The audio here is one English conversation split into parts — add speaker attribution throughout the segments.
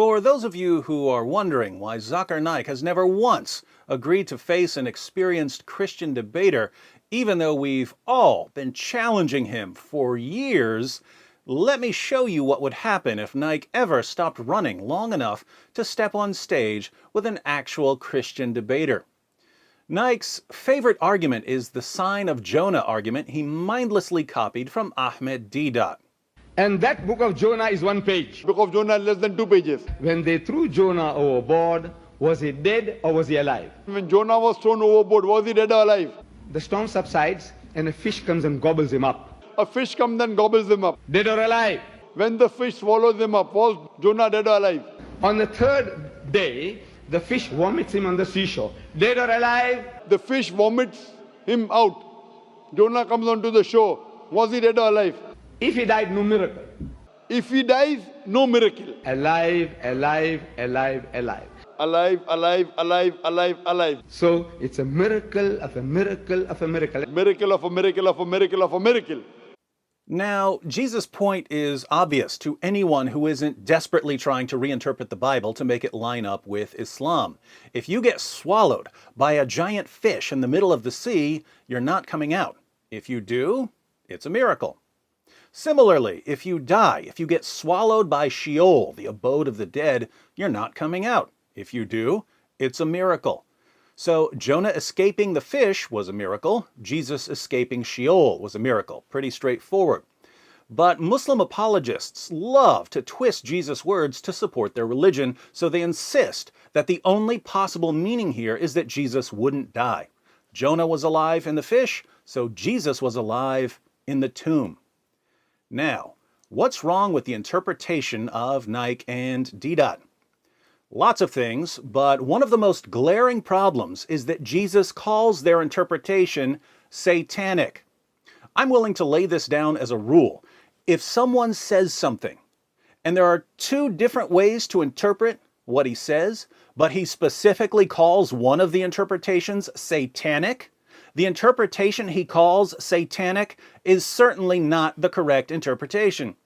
Speaker 1: For those of you who are wondering why Zakir Naik has never once agreed to face an experienced Christian debater, even though we've all been challenging him for years, let me show you what would happen if Naik ever stopped running long enough to step on stage with an actual Christian debater. Naik's favorite argument is the sign of Jonah argument he mindlessly copied from Ahmed Deedat.
Speaker 2: And that book of Jonah is one page.
Speaker 3: Book of Jonah is less than 2 pages.
Speaker 2: When they threw Jonah overboard, was he dead or was he alive?
Speaker 3: When Jonah was thrown overboard, was he dead or alive?
Speaker 2: The storm subsides and a fish comes and gobbles him up.
Speaker 3: A fish comes and gobbles him up.
Speaker 2: Dead or alive?
Speaker 3: When the fish swallows him up, was Jonah dead or alive?
Speaker 2: On the third day, the fish vomits him on the seashore. Dead or alive?
Speaker 3: The fish vomits him out. Jonah comes onto the shore. Was he dead or alive?
Speaker 2: If he died, no miracle.
Speaker 3: If he dies, no miracle.
Speaker 2: Alive, alive, alive, alive.
Speaker 3: Alive, alive, alive, alive, alive.
Speaker 2: So it's a miracle of a miracle of a miracle.
Speaker 3: Miracle of a miracle of a miracle of a miracle.
Speaker 1: Now, Jesus' point is obvious to anyone who isn't desperately trying to reinterpret the Bible to make it line up with Islam. If you get swallowed by a giant fish in the middle of the sea, you're not coming out. If you do, it's a miracle. Similarly, if you die, if you get swallowed by Sheol, the abode of the dead, you're not coming out. If you do, it's a miracle. So Jonah escaping the fish was a miracle. Jesus escaping Sheol was a miracle. Pretty straightforward. But Muslim apologists love to twist Jesus' words to support their religion, so they insist that the only possible meaning here is that Jesus wouldn't die. Jonah was alive in the fish, so Jesus was alive in the tomb. Now, what's wrong with the interpretation of Naik and Deedat? Lots of things, but one of the most glaring problems is that Jesus calls their interpretation satanic. I'm willing to lay this down as a rule. If someone says something, and there are two different ways to interpret what he says, but he specifically calls one of the interpretations satanic, the interpretation he calls satanic is certainly not the correct interpretation.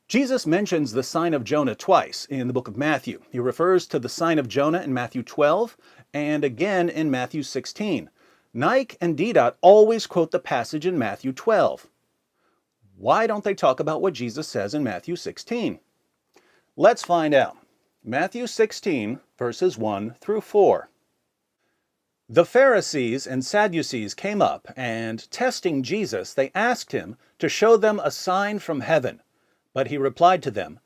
Speaker 1: Jesus mentions the sign of Jonah twice in the book of Matthew. He refers to the sign of Jonah in Matthew 12 and again in Matthew 16. Naik and Deedat always quote the passage in Matthew 12. Why don't they talk about what Jesus says in Matthew 16? Let's find out. Matthew 16, verses 1 through 4. The Pharisees and Sadducees came up, and testing Jesus, they asked him to show them a sign from heaven. But he replied to them,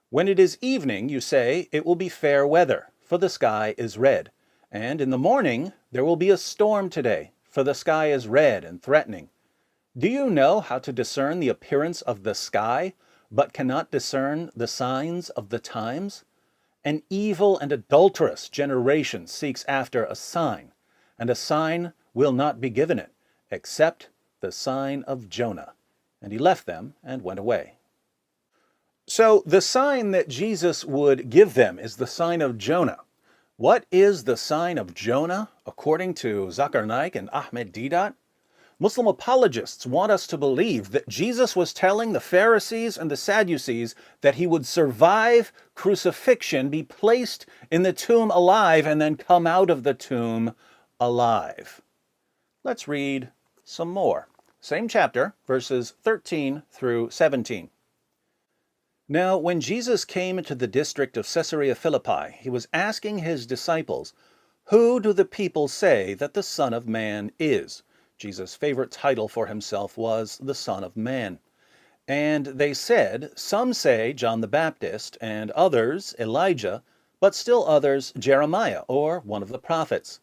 Speaker 1: "When it is evening, you say, it will be fair weather, for the sky is red. And in the morning, there will be a storm today, for the sky is red and threatening. Do you know how to discern the appearance of the sky, but cannot discern the signs of the times? An evil and adulterous generation seeks after a sign, and a sign will not be given it, except the sign of Jonah." And he left them and went away. So the sign that Jesus would give them is the sign of Jonah. What is the sign of Jonah, according to Zakir Naik and Ahmed Deedat? Muslim apologists want us to believe that Jesus was telling the Pharisees and the Sadducees that he would survive crucifixion, be placed in the tomb alive, and then come out of the tomb alive. Let's read some more. Same chapter, verses 13 through 17. Now, when Jesus came into the district of Caesarea Philippi, he was asking his disciples, "Who do the people say that the Son of Man is?" Jesus' favorite title for himself was the Son of Man. And they said, "Some say John the Baptist, and others Elijah, but still others Jeremiah, or one of the prophets."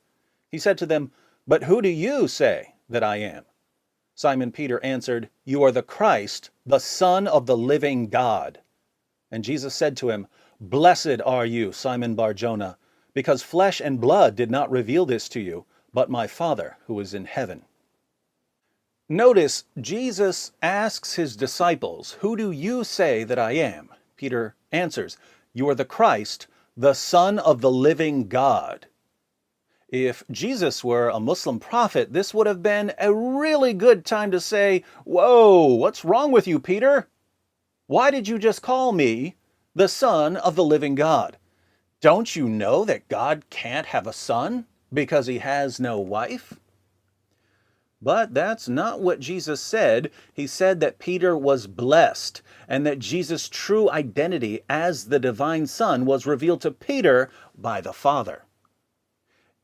Speaker 1: He said to them, "But who do you say that I am?" Simon Peter answered, "You are the Christ, the Son of the living God." And Jesus said to him, "Blessed are you, Simon Bar-Jonah, because flesh and blood did not reveal this to you, but my Father who is in heaven." Notice, Jesus asks his disciples, "Who do you say that I am?" Peter answers, "You are the Christ, the Son of the living God." If Jesus were a Muslim prophet, this would have been a really good time to say, "Whoa, what's wrong with you, Peter? Why did you just call me the Son of the living God. Don't you know that God can't have a son because he has no wife? But that's not what Jesus said. He said that Peter was blessed and that Jesus' true identity as the divine Son was revealed to Peter by the Father.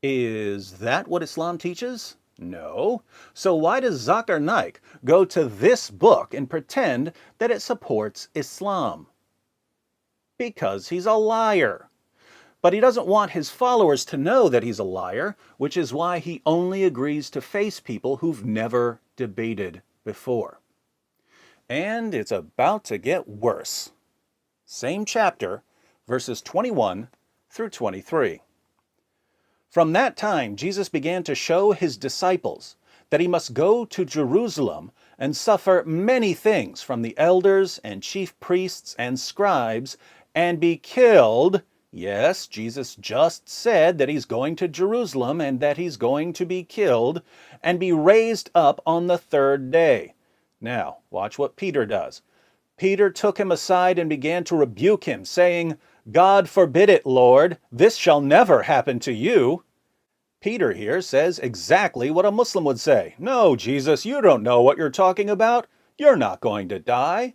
Speaker 1: Is that what Islam teaches? No. So why does Zakir Naik go to this book and pretend that it supports Islam? Because he's a liar. But he doesn't want his followers to know that he's a liar, which is why he only agrees to face people who've never debated before. And it's about to get worse. Same chapter, verses 21 through 23. From that time, Jesus began to show his disciples that he must go to Jerusalem and suffer many things from the elders and chief priests and scribes and be killed. Yes, Jesus just said that he's going to Jerusalem and that he's going to be killed and be raised up on the third day. Now, watch what Peter does. Peter took him aside and began to rebuke him, saying, "God forbid it, Lord, this shall never happen to you." Peter here says exactly what a Muslim would say. "No, Jesus, you don't know what you're talking about. You're not going to die."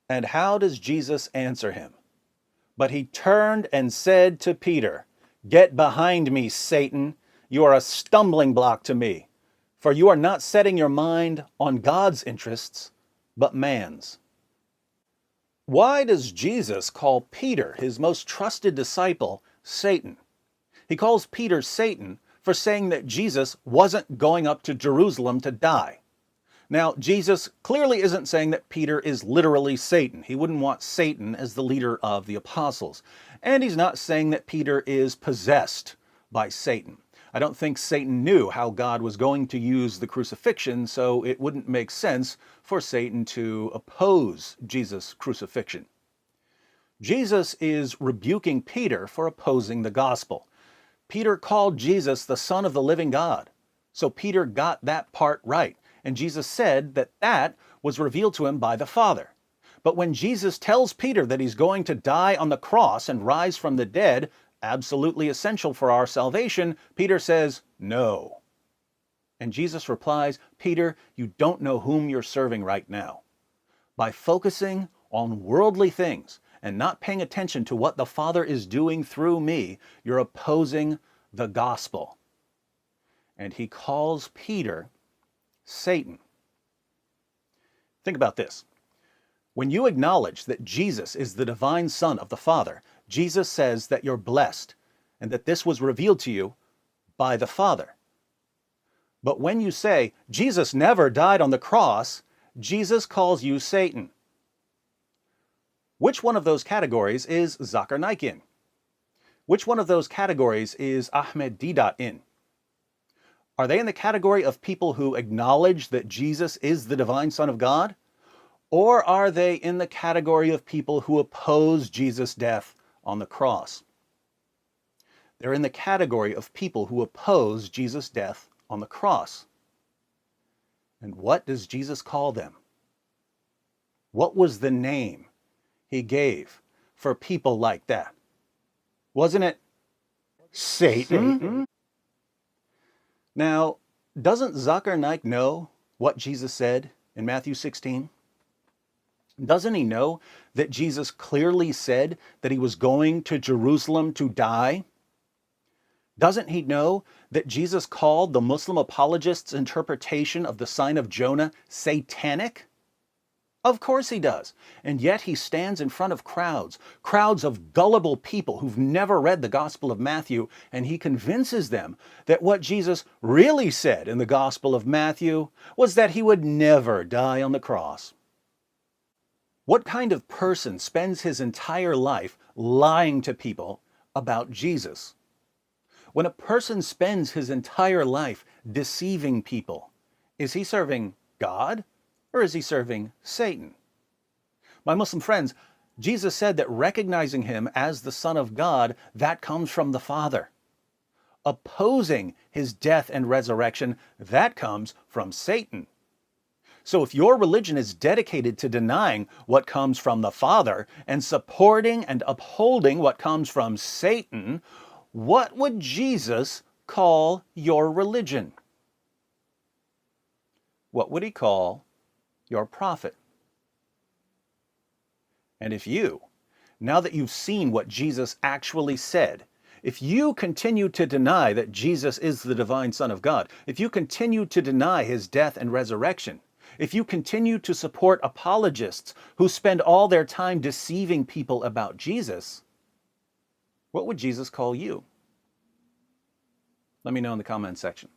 Speaker 1: And how does Jesus answer him? But he turned and said to Peter, "Get behind me, Satan. You are a stumbling block to me, for you are not setting your mind on God's interests, but man's." Why does Jesus call Peter, his most trusted disciple, Satan? He calls Peter Satan for saying that Jesus wasn't going up to Jerusalem to die. Now, Jesus clearly isn't saying that Peter is literally Satan. He wouldn't want Satan as the leader of the apostles. And he's not saying that Peter is possessed by Satan. I don't think Satan knew how God was going to use the crucifixion, so it wouldn't make sense for Satan to oppose Jesus' crucifixion. Jesus is rebuking Peter for opposing the gospel. Peter called Jesus the Son of the living God. So Peter got that part right. And Jesus said that that was revealed to him by the Father. But when Jesus tells Peter that he's going to die on the cross and rise from the dead, absolutely essential for our salvation, Peter says, "No." And Jesus replies, "Peter, you don't know whom you're serving right now. By focusing on worldly things and not paying attention to what the Father is doing through me, you're opposing the gospel." And he calls Peter Satan. Think about this. When you acknowledge that Jesus is the divine Son of the Father, Jesus says that you're blessed and that this was revealed to you by the Father. But when you say, Jesus never died on the cross, Jesus calls you Satan. Which one of those categories is Zakir Naik in? Which one of those categories is Ahmed Deedat in? Are they in the category of people who acknowledge that Jesus is the divine Son of God? Or are they in the category of people who oppose Jesus' death on the cross? They're in the category of people who oppose Jesus' death on the cross. And what does Jesus call them? What was the name he gave for people like that? Wasn't it Satan? Now, doesn't Zakir Naik know what Jesus said in Matthew 16? Doesn't he know that Jesus clearly said that he was going to Jerusalem to die? Doesn't he know that Jesus called the Muslim apologists' interpretation of the sign of Jonah satanic? Of course he does. And yet he stands in front of crowds of gullible people who've never read the Gospel of Matthew, and he convinces them that what Jesus really said in the Gospel of Matthew was that he would never die on the cross. What kind of person spends his entire life lying to people about Jesus? When a person spends his entire life deceiving people, is he serving God? Or is he serving Satan? My Muslim friends, Jesus said that recognizing him as the Son of God, that comes from the Father. Opposing his death and resurrection, that comes from Satan. So if your religion is dedicated to denying what comes from the Father and supporting and upholding what comes from Satan, what would Jesus call your religion? What would he call your prophet? And if you, now that you've seen what Jesus actually said, if you continue to deny that Jesus is the divine Son of God, if you continue to deny his death and resurrection, if you continue to support apologists who spend all their time deceiving people about Jesus, what would Jesus call you? Let me know in the comments section.